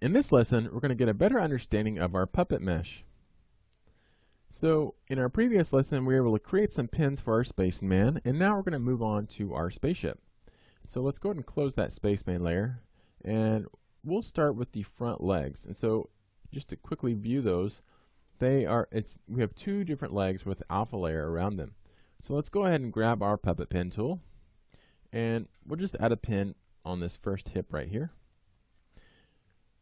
In this lesson, we're going to get a better understanding of our puppet mesh. So in our previous lesson, we were able to create some pins for our spaceman, and now we're going to move on to our spaceship. So let's go ahead and close that spaceman layer, and we'll start with the front legs. And so just to quickly view those, we have two different legs with alpha layer around them. So let's go ahead and grab our puppet pin tool, and we'll just add a pin on this first hip right here.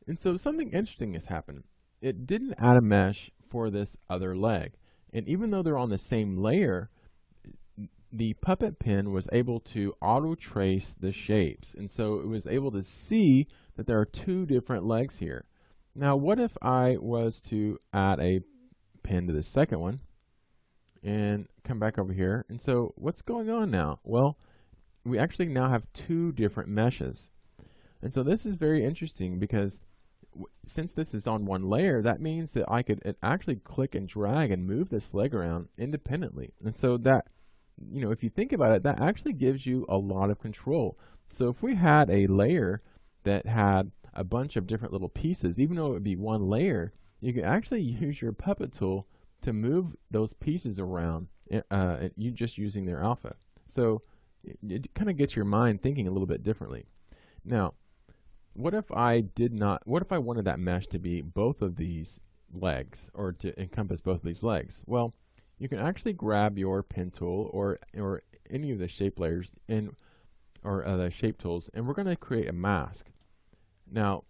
And so something interesting has happened. It didn't add a mesh for this other leg. And even though they're on the same layer, the puppet pin was able to auto trace the shapes. And so it was able to see that there are two different legs here. Now, what if I was to add a pin to the second one and come back over here? And so what's going on now? Well, we actually now have two different meshes. And so this is very interesting because since this is on one layer, that means that I could actually click and drag and move this leg around independently. And so that, if you think about it, that actually gives you a lot of control. So if we had a layer that had a bunch of different little pieces, even though it would be one layer, you could actually use your puppet tool to move those pieces around, you just using their alpha. So it kind of gets your mind thinking a little bit differently. Now, what if I wanted that mesh to be both of these legs, or to encompass both of these legs? Well, you can actually grab your pin tool or any of the shape layers or the shape tools, and we're going to create a mask. Now,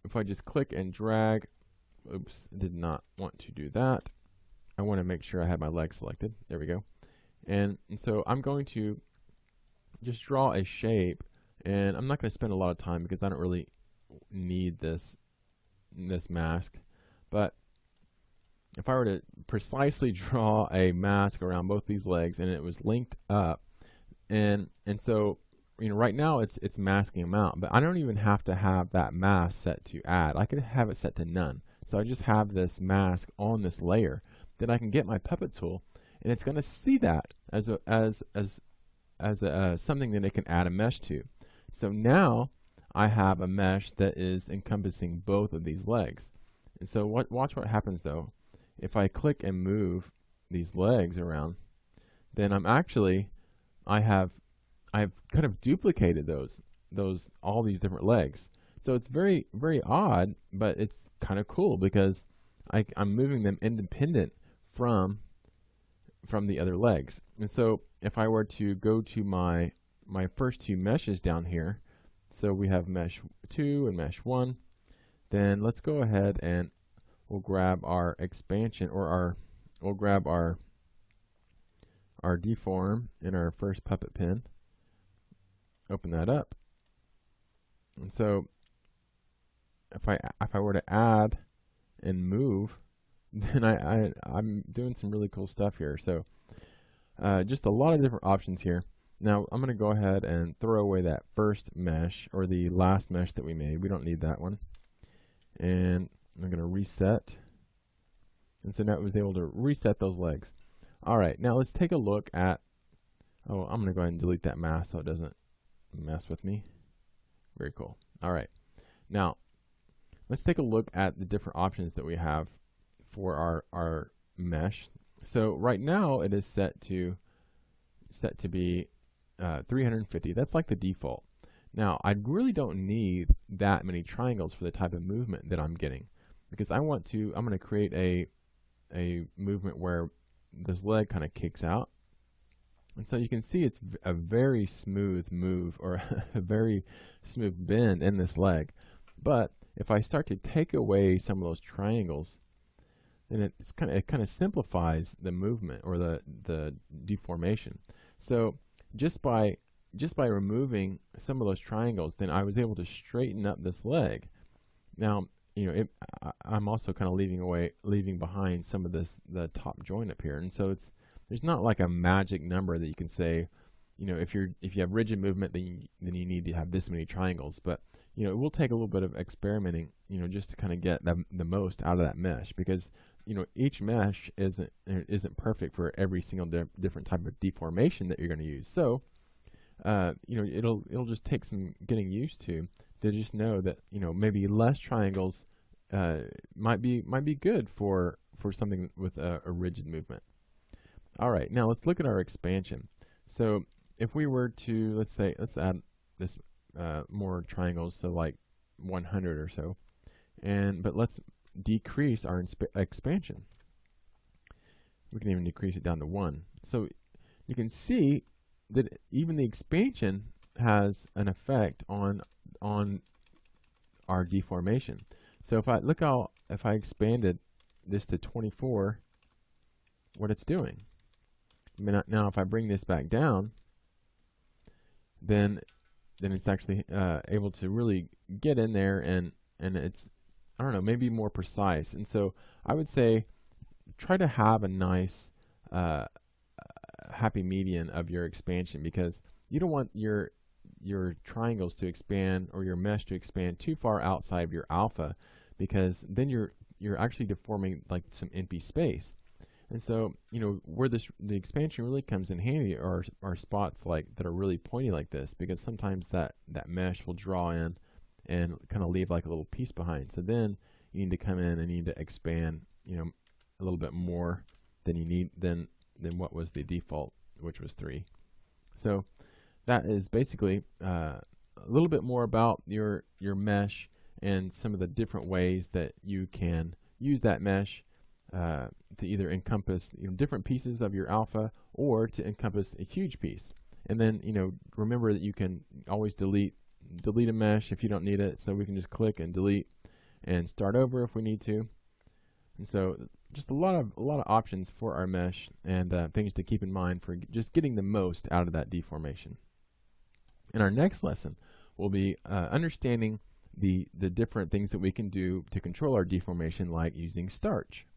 if I just click and drag, oops, I did not want to do that. I want to make sure I have my leg selected. There we go. And so I'm going to just draw a shape. And I'm not going to spend a lot of time because I don't really need this mask. But if I were to precisely draw a mask around both these legs and it was linked up, and so right now it's masking them out, but I don't even have to have that mask set to add. I could have it set to none. So I just have this mask on this layer. Then I can get my puppet tool, and it's going to see that as something that it can add a mesh to. So now I have a mesh that is encompassing both of these legs. And so watch what happens though. If I click and move these legs around, then I have kind of duplicated all these different legs. So it's very, very odd, but it's kind of cool because I'm moving them independent from the other legs. And so if I were to go to my first two meshes down here, so we have mesh 2 and mesh 1, then let's go ahead and we'll grab our expansion, or we'll grab our deform in our first puppet pin, open that up, and so if I were to add and move, then I'm doing some really cool stuff here. So just a lot of different options here. Now I'm going to go ahead and throw away that first mesh, or the last mesh that we made. We don't need that one. And I'm going to reset. And so now it was able to reset those legs. All right, now let's take a look at, I'm going to go ahead and delete that mask so it doesn't mess with me. Very cool. All right, now let's take a look at the different options that we have for our mesh. So right now it is set to be 350. That's like the default. Now I really don't need that many triangles for the type of movement that I'm getting, because I'm going to create a movement where this leg kind of kicks out, and so you can see it's a very smooth move, or a very smooth bend in this leg. But if I start to take away some of those triangles, then it kind of simplifies the movement, or the deformation. So just by removing some of those triangles, then I was able to straighten up this leg. Now, I'm also kind of leaving behind some of the top joint up here, and so there's not like a magic number that you can say, if you have rigid movement, then you need to have this many triangles. But it will take a little bit of experimenting, just to kind of get the most out of that mesh, because each mesh isn't perfect for every single different type of deformation that you're going to use. So it'll just take some getting used to to just know that, you know, maybe less triangles might be good for something with a rigid movement. All right, now let's look at our expansion. So if we were to, let's add this more triangles, so like 100 or so, but let's decrease our expansion. We can even decrease it down to 1. So you can see that even the expansion has an effect on our deformation. So if I expanded this to 24, what it's doing. Now if I bring this back down, then it's actually able to really get in there, and it's, I don't know, maybe more precise. And so I would say try to have a nice happy median of your expansion, because you don't want your triangles to expand, or your mesh to expand too far outside of your alpha, because then you're actually deforming like some empty space. And so, you know, where the expansion really comes in handy are spots like that are really pointy like this, because sometimes that mesh will draw in and kind of leave like a little piece behind. So then you need to come in and you need to expand, you know, a little bit more than you need than what was the default, which was 3. So that is basically a little bit more about your mesh and some of the different ways that you can use that mesh to either encompass, you know, different pieces of your alpha, or to encompass a huge piece. And then, you know, remember that you can always delete a mesh if you don't need it. So we can just click and delete and start over if we need to. And so just a lot of options for our mesh, and things to keep in mind for just getting the most out of that deformation. In our next lesson, we'll be understanding the different things that we can do to control our deformation, like using starch.